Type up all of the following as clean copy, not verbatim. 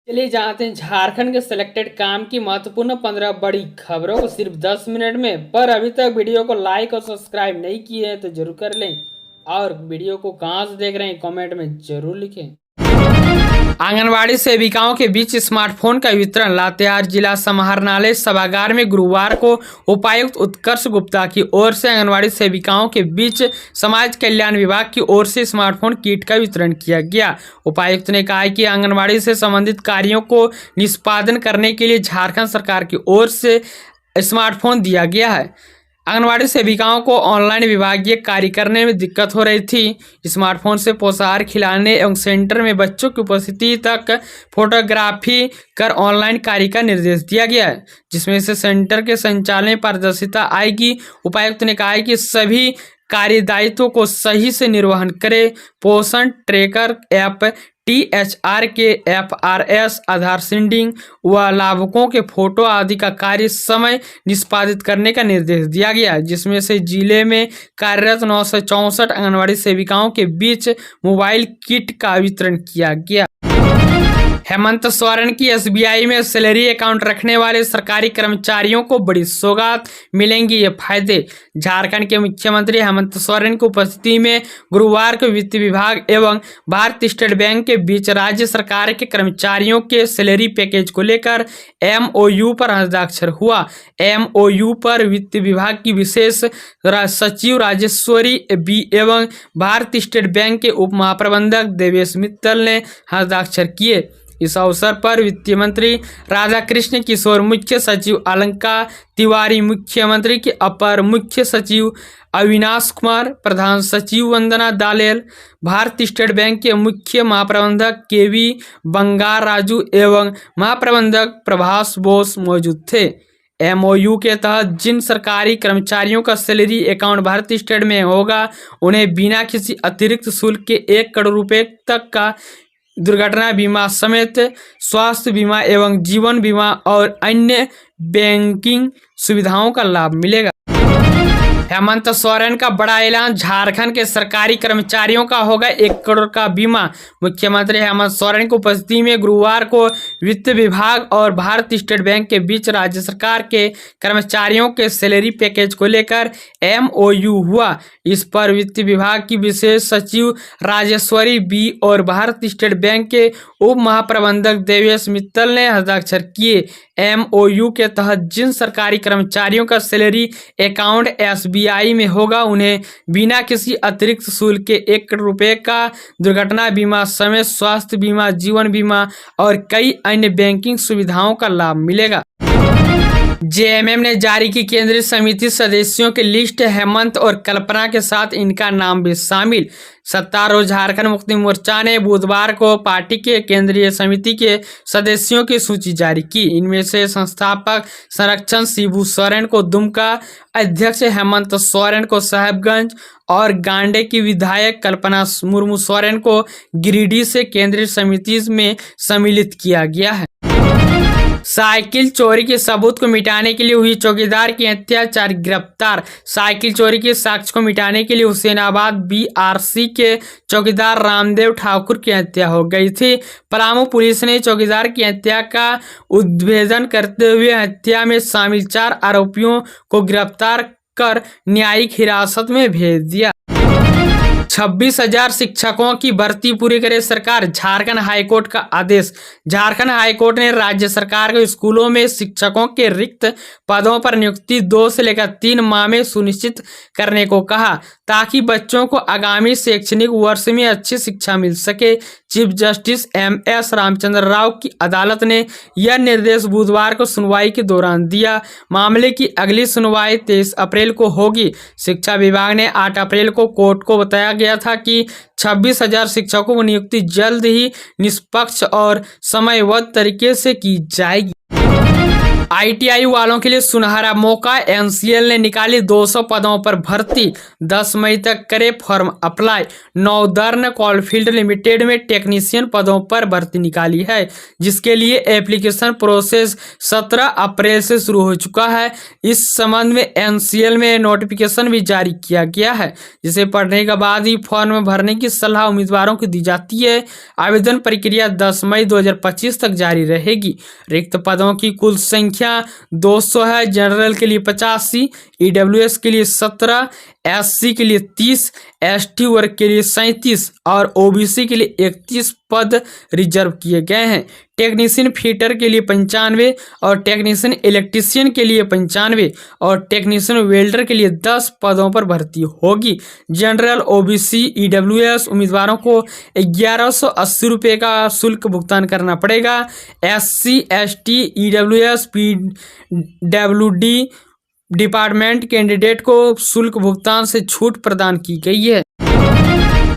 चलिए जानते हैं झारखंड के सिलेक्टेड काम की महत्वपूर्ण 15 बड़ी खबरों को सिर्फ 10 मिनट में। पर अभी तक वीडियो को लाइक और सब्सक्राइब नहीं किए हैं तो जरूर कर लें और वीडियो को कहां से देख रहे हैं कमेंट में जरूर लिखें। आंगनवाड़ी सेविकाओं के बीच स्मार्टफोन का वितरण। लातेहार जिला समाहरणालय सभागार में गुरुवार को उपायुक्त उत्कर्ष गुप्ता की ओर से आंगनवाड़ी सेविकाओं के बीच समाज कल्याण विभाग की ओर से स्मार्टफोन किट का वितरण किया गया। उपायुक्त ने कहा कि आंगनवाड़ी से संबंधित कार्यों को निष्पादन करने के लिए झारखंड सरकार की ओर से स्मार्टफोन दिया गया है। आंगनवाड़ी सेविकाओं को ऑनलाइन विभागीय कार्य करने में दिक्कत हो रही थी। स्मार्टफोन से पोषाहार खिलाने एवं सेंटर में बच्चों की उपस्थिति तक फोटोग्राफी कर ऑनलाइन कार्य का निर्देश दिया गया है, जिसमें से सेंटर के संचालन में पारदर्शिता आएगी। उपायुक्त ने कहा कि सभी कार्य दायित्वों को सही से निर्वहन करें। पोषण ट्रैकर ऐप, THR के FRS, आधार सीडिंग व लाभुकों के फोटो आदि का कार्य समय निष्पादित करने का निर्देश दिया गया, जिसमें से जिले में कार्यरत 964 आंगनवाड़ी सेविकाओं के बीच मोबाइल किट का वितरण किया गया। हेमंत सोरेन की SBI में सैलरी अकाउंट रखने वाले सरकारी कर्मचारियों को बड़ी सौगात मिलेंगी। ये फायदे। झारखंड के मुख्यमंत्री हेमंत सोरेन की उपस्थिति में गुरुवार को वित्त विभाग एवं भारतीय स्टेट बैंक के बीच राज्य सरकार के कर्मचारियों के सैलरी पैकेज को लेकर MOU पर हस्ताक्षर हुआ। MOU पर वित्त विभाग की विशेष सचिव राजेश्वरी B एवं भारतीय स्टेट बैंक के उप महाप्रबंधक देवेश मित्तल ने हस्ताक्षर किए। इस अवसर पर वित्त मंत्री राधाकृष्ण किशोर, मुख्य सचिव अलंका तिवारी, मुख्यमंत्री के अपर मुख्य सचिव अविनाश कुमार, प्रधान सचिव वंदना दालेल, भारतीय स्टेट बैंक के मुख्य महाप्रबंधक KV बंगार राजू एवं महाप्रबंधक प्रभास बोस मौजूद थे। MOU के तहत जिन सरकारी कर्मचारियों का सैलरी अकाउंट भारतीय स्टेट में होगा, उन्हें बिना किसी अतिरिक्त शुल्क के 1 करोड़ रुपए तक का दुर्घटना बीमा समेत स्वास्थ्य बीमा एवं जीवन बीमा और अन्य बैंकिंग सुविधाओं का लाभ मिलेगा। हेमंत सोरेन का बड़ा ऐलान। झारखंड के सरकारी कर्मचारियों का होगा 1 करोड़ का बीमा। मुख्यमंत्री हेमंत सोरेन की उपस्थिति में गुरुवार को वित्त विभाग और भारतीय स्टेट बैंक के बीच राज्य सरकार के कर्मचारियों के सैलरी पैकेज को लेकर MOU हुआ। इस पर वित्त विभाग की विशेष सचिव राजेश्वरी B और भारतीय स्टेट बैंक के उप महाप्रबंधक देवेश मित्तल ने हस्ताक्षर किए। MOU के तहत जिन सरकारी कर्मचारियों का सैलरी अकाउंट SBI में होगा, उन्हें बिना किसी अतिरिक्त शुल्क के 1 करोड़ रुपए का दुर्घटना बीमा समेत स्वास्थ्य बीमा, जीवन बीमा और कई अन्य बैंकिंग सुविधाओं का लाभ मिलेगा। JMM ने जारी की केंद्रीय समिति सदस्यों की लिस्ट। हेमंत और कल्पना के साथ इनका नाम भी शामिल। सत्तारूढ़ झारखंड मुक्ति मोर्चा ने बुधवार को पार्टी के केंद्रीय समिति के सदस्यों की सूची जारी की। इनमें से संस्थापक संरक्षण शिबू सोरेन को दुमका, अध्यक्ष हेमंत सोरेन को साहेबगंज और गांडे की विधायक कल्पना मुर्मू सोरेन को गिरिडीह से केंद्रीय समिति में सम्मिलित किया गया है। साइकिल चोरी के सबूत को मिटाने के लिए हुई चौकीदार की हत्या, 4 गिरफ्तार। साइकिल चोरी के साक्ष्य को मिटाने के लिए हुसैनाबाद BRC के चौकीदार रामदेव ठाकुर की हत्या हो गई थी। पलामू पुलिस ने चौकीदार की हत्या का उद्भेदन करते हुए हत्या में शामिल 4 आरोपियों को गिरफ्तार कर न्यायिक हिरासत में भेज दिया। 26,000 शिक्षकों की भर्ती पूरी करे सरकार। झारखंड हाईकोर्ट का आदेश। झारखंड हाईकोर्ट ने राज्य सरकार को स्कूलों में शिक्षकों के रिक्त पदों पर नियुक्ति 2 से लेकर 3 माह में सुनिश्चित करने को कहा, ताकि बच्चों को आगामी शैक्षणिक वर्ष में अच्छी शिक्षा मिल सके। Chief justice MS Ramchandra Rao की अदालत ने यह निर्देश बुधवार को सुनवाई के दौरान दिया। मामले की अगली सुनवाई 23 अप्रैल को होगी। शिक्षा विभाग ने 8 अप्रैल को कोर्ट को बताया गया था कि 26,000 शिक्षकों की नियुक्ति जल्द ही निष्पक्ष और समयबद्ध तरीके से की जाएगी। आईटीआई वालों के लिए सुनहरा मौका। एनसीएल ने निकाली 200 पदों पर भर्ती, 10 मई तक करे form apply. Northern coalfield limited में टेक्नीशियन पदों पर भर्ती निकाली है, जिसके लिए एप्लीकेशन प्रोसेस 17 अप्रैल से शुरू हो चुका है। इस संबंध में एनसीएल में नोटिफिकेशन भी जारी किया गया है, जिसे पढ़ने के बाद ही फॉर्म भरने की सलाह उम्मीदवारों को दी जाती है। आवेदन प्रक्रिया 10 मई 2025 तक जारी रहेगी। रिक्त पदों की कुल संख्या 200 है। जनरल के लिए 85, ईडब्ल्यूएस के लिए 17, एससी के लिए 30, एसटी वर्ग के लिए 37 और ओबीसी के लिए 31 पद रिजर्व किए गए हैं। टेक्नीशियन फिटर के लिए 95 और टेक्नीशियन इलेक्ट्रीशियन के लिए 95 और टेक्नीशियन वेल्डर के लिए 10 पदों पर भर्ती होगी। जनरल, ओबीसी, ईडब्ल्यूएस उम्मीदवारों को 1180 रुपये का शुल्क भुगतान करना पड़ेगा। SC, ST, EWS, PWD department candidate को शुल्क भुगतान से छूट प्रदान की गई है।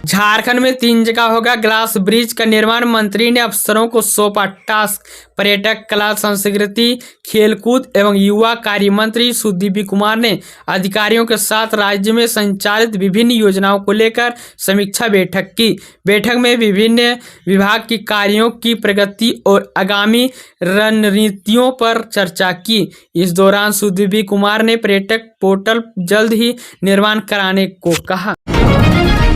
झारखंड में 3 जगह होगा ग्लास ब्रिज का निर्माण। मंत्री ने अफसरों को सौंपा टास्क। पर्यटक, कला, संस्कृति, खेलकूद एवं युवा कार्य मंत्री सुदीप कुमार ने अधिकारियों के साथ राज्य में संचालित विभिन्न योजनाओं को लेकर समीक्षा बैठक की। बैठक में विभिन्न विभाग की कार्यों की प्रगति और आगामी रणनीतियों पर चर्चा की। इस दौरान सुदीप कुमार ने पर्यटक पोर्टल जल्द ही निर्माण कराने को कहा।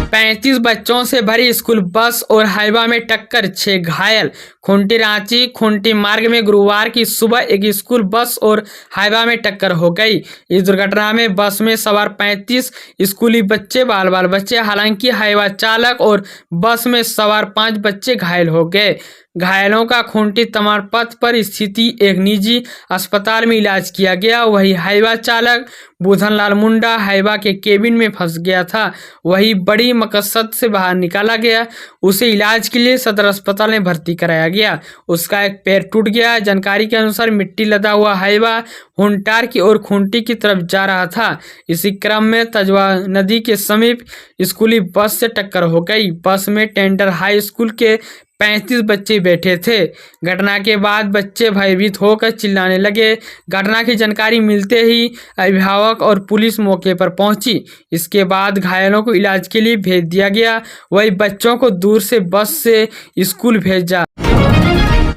35 बच्चों से भरी स्कूल बस और हाईवा में टक्कर, 6 घायल। खूंटी रांची खूंटी मार्ग में गुरुवार की सुबह एक स्कूल बस और हाईवा में टक्कर हो गई। इस दुर्घटना में बस में सवार 35 स्कूली बच्चे बाल बच्चे, हालांकि हाईवा चालक और बस में सवार 5 बच्चे घायल हो गए। घायलों का खूंटी तमाड़ पथ पर स्थिति एक निजी अस्पताल में इलाज किया गया। वही हाईवा चालक बुधनलाल मुंडा हाईवा के केबिन में फंस गया था। वही बड़ी मकसद से बाहर निकाला गया। उसे इलाज के लिए सदर अस्पताल में भर्ती कराया गया। उसका एक पैर टूट गया। जानकारी के अनुसार मिट्टी लदा हुआ हाईवा हुंटार की ओर खूंटी की तरफ जा रहा था। इसी क्रम में तजवा नदी के समीप स्कूली बस से टक्कर हो गई। बस में टेंडर हाई स्कूल के 35 बच्चे बैठे थे। घटना के बाद बच्चे भयभीत होकर चिल्लाने लगे। घटना की जानकारी मिलते ही अभिभावक और पुलिस मौके पर पहुंची। इसके बाद घायलों को इलाज के लिए भेज दिया गया। वही बच्चों को दूर से बस से स्कूल भेजा।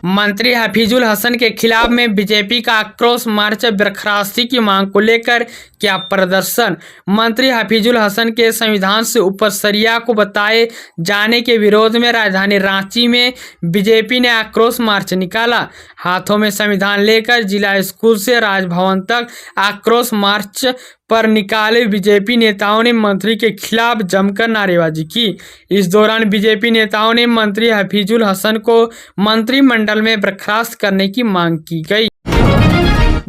मंत्री हफीजुल हसन के खिलाफ में बीजेपी का आक्रोश मार्च। बर्खास्ती की मांग को लेकर किया प्रदर्शन। मंत्री हफीजुल हसन के संविधान से ऊपर सरिया को बताए जाने के विरोध में राजधानी रांची में बीजेपी ने आक्रोश मार्च निकाला। हाथों में संविधान लेकर जिला स्कूल से राजभवन तक आक्रोश मार्च पर निकाले बीजेपी नेताओं ने मंत्री के खिलाफ जमकर नारेबाजी की। इस दौरान बीजेपी नेताओं ने मंत्री हफीजुल हसन को मंत्रिमंडल में बर्खास्त करने की मांग की गई।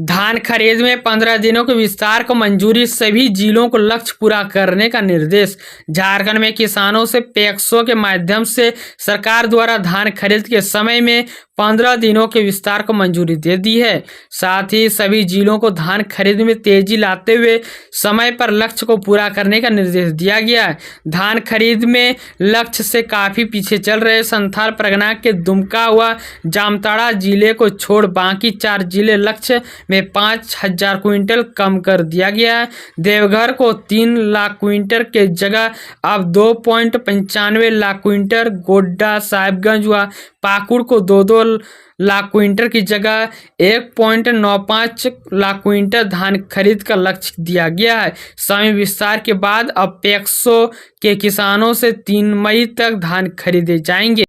धान खरीद में 15 दिनों के विस्तार को मंजूरी, सभी जिलों को लक्ष्य पूरा करने का निर्देश। झारखंड में किसानों से पैक्सों के माध्यम से सरकार द्वारा धान खरीद के समय में 15 दिनों के विस्तार को मंजूरी दे दी है। साथ ही सभी जिलों को धान खरीद में तेजी लाते हुए समय पर लक्ष्य को पूरा करने का निर्देश दिया गया है। धान खरीद में लक्ष्य से काफी पीछे चल रहे संथाल परगना के दुमका व जामताड़ा जिले को छोड़ बाकी 4 जिले लक्ष्य में 5,000 क्विंटल कम कर दिया गया है। देवघर को 3 लाख क्विंटल के जगह अब 2.95 लाख क्विंटल, गोड्डा, साहिबगंज व पाकुड़ को 2-2 लाख क्विंटल की जगह 1.95 लाख क्विंटल धान खरीद का लक्ष्य दिया गया है। समय विस्तार के बाद अब पैक्सों के किसानों से 3 मई तक धान खरीदे जाएंगे।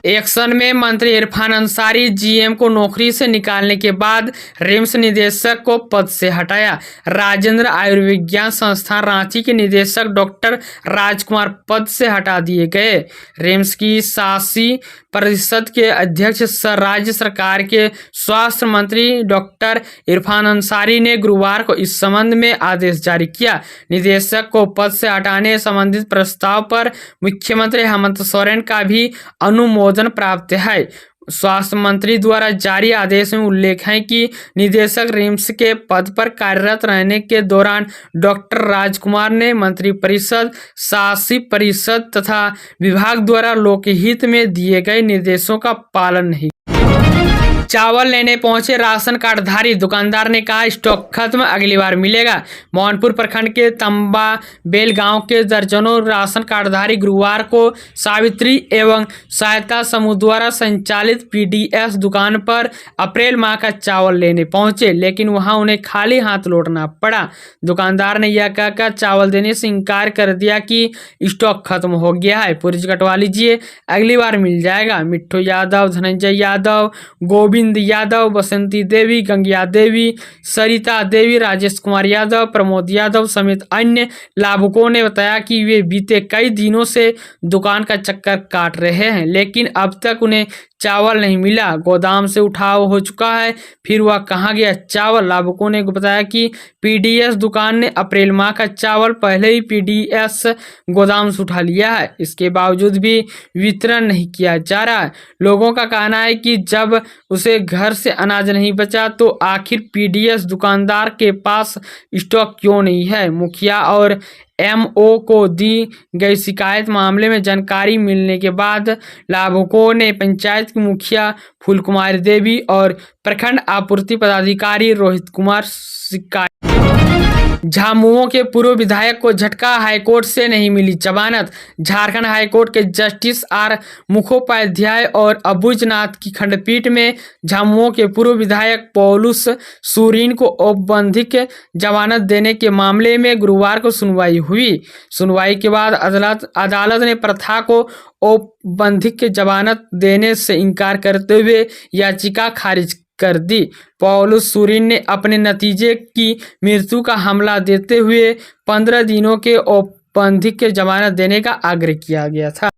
एक्शन में मंत्री इरफान अंसारी, जीएम को नौकरी से निकालने के बाद रिम्स निदेशक को पद से हटाया। राजेंद्र आयुर्विज्ञान संस्थान रांची के निदेशक डॉक्टर राजकुमार पद से हटा दिए गए। रिम्स की शासी परिषद के अध्यक्ष राज्य सरकार के स्वास्थ्य मंत्री डॉक्टर इरफान अंसारी ने गुरुवार को इस संबंध में आदेश जारी किया। निदेशक को पद से हटाने संबंधित प्रस्ताव पर मुख्यमंत्री हेमंत सोरेन का भी अनुमोदन प्राप्त है। स्वास्थ्य मंत्री द्वारा जारी आदेश में उल्लेख है कि निदेशक रिम्स के पद पर कार्यरत रहने के दौरान डॉक्टर राजकुमार ने मंत्रिपरिषद, शासी परिषद तथा विभाग द्वारा लोकहित में दिए गए निर्देशों का पालन नहीं। चावल लेने पहुंचे राशन कार्डधारी, दुकानदार ने कहा स्टॉक खत्म, अगली बार मिलेगा। मोहनपुर प्रखंड के तंबा बेल गांव के दर्जनों राशन कार्डधारी गुरुवार को सावित्री एवं सहायता समूह द्वारा संचालित पीडीएस दुकान पर अप्रैल माह का चावल लेने पहुंचे, लेकिन वहां उन्हें खाली हाथ लौटना पड़ा। दुकानदार ने यह कहकर चावल देने से इनकार कर दिया कि स्टॉक खत्म हो गया है, पर्ची कटवा लीजिए, अगली बार मिल जाएगा। मिट्टू यादव, धनंजय यादव, गोविंद यादव, बसंती देवी, गंगिया देवी, सरिता देवी, राजेश कुमार यादव, प्रमोद यादव समेत अन्य लाभुकों ने बताया कि वे बीते कई दिनों से दुकान का चक्कर काट रहे हैं, लेकिन अब तक उन्हें चावल नहीं मिला। गोदाम से उठाव हो चुका है, फिर वह कहाँ गया चावल। लाभुकों ने बताया कि पीडीएस दुकान ने अप्रैल माह का चावल पहले ही पीडीएस गोदाम से उठा लिया है, इसके बावजूद भी वितरण नहीं किया जा रहा है। लोगों का कहना है कि जब उसे घर से अनाज नहीं बचा तो आखिर पीडीएस दुकानदार के पास स्टॉक क्यों नहीं है। मुखिया और एमओ को दी गई शिकायत मामले में जानकारी मिलने के बाद लाभुकों ने पंचायत की मुखिया फूल कुमारी देवी और प्रखंड आपूर्ति पदाधिकारी रोहित कुमार शिकायत। झामुमो के पूर्व विधायक को झटका, हाईकोर्ट से नहीं मिली जमानत। झारखंड हाईकोर्ट के जस्टिस आर मुखोपाध्याय और अबुजनाथ की खंडपीठ में झामुमो के पूर्व विधायक पौलुस सूरीन को औपबंधिक जमानत देने के मामले में गुरुवार को सुनवाई हुई। सुनवाई के बाद अदालत ने प्रथा को औपबंधिक जमानत देने से इनकार करते हुए याचिका खारिज कर दी। पौलुस सूरीन ने अपने नतीजे की मृत्यु का हमला देते हुए 15 दिनों के औपबंधिक जमानत देने का आग्रह किया गया था।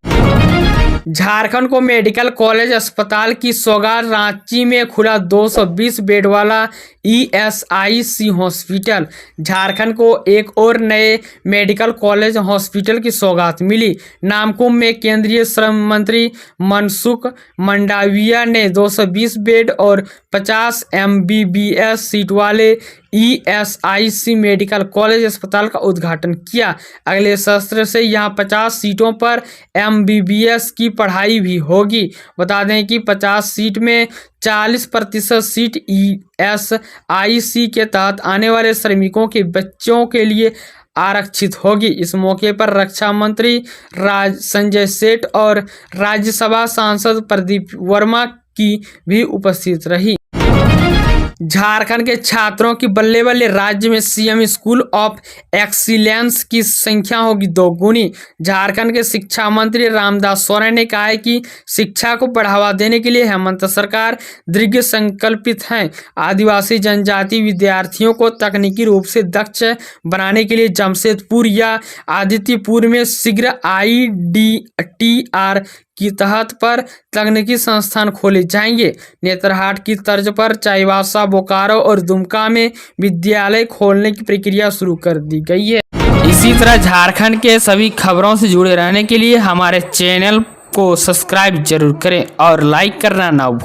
झारखंड को मेडिकल कॉलेज अस्पताल की सौगात, रांची में खुला 220 बेड वाला ईएसआईसी हॉस्पिटल। झारखंड को एक और नए मेडिकल कॉलेज हॉस्पिटल की सौगात मिली। नामकुम में केंद्रीय श्रम मंत्री मनसुख मंडाविया ने 220 बेड और 50 एमबीबीएस सीट वाले ईएसआईसी मेडिकल कॉलेज अस्पताल का उद्घाटन किया। अगले सत्र से यहां 50 सीटों पर एमबीबीएस की पढ़ाई भी होगी। बता दें कि 50 सीट में 40% सीट ईएसआईसी के तहत आने वाले श्रमिकों के बच्चों के लिए आरक्षित होगी। इस मौके पर रक्षा मंत्री संजय सेठ और राज्यसभा सांसद प्रदीप वर्मा की भी उपस्थित रही। झारखंड के छात्रों की बल्ले बल्ले, राज्य में सीएम स्कूल ऑफ एक्सीलेंस की संख्या होगी 2 गुनी। झारखंड के शिक्षा मंत्री रामदास सोरेन ने कहा है कि शिक्षा को बढ़ावा देने के लिए हेमंत सरकार दृढ़ संकल्पित है। आदिवासी जनजाति विद्यार्थियों को तकनीकी रूप से दक्ष बनाने के लिए जमशेदपुर या आदित्यपुर में शीघ्र आईडीटीआर की तहत पर तकनीकी संस्थान खोले जाएंगे। नेतरहाट की तर्ज पर चाईबासा, बोकारो और दुमका में विद्यालय खोलने की प्रक्रिया शुरू कर दी गई है। इसी तरह झारखंड के सभी खबरों से जुड़े रहने के लिए हमारे चैनल को सब्सक्राइब जरूर करें और लाइक करना ना भूलें।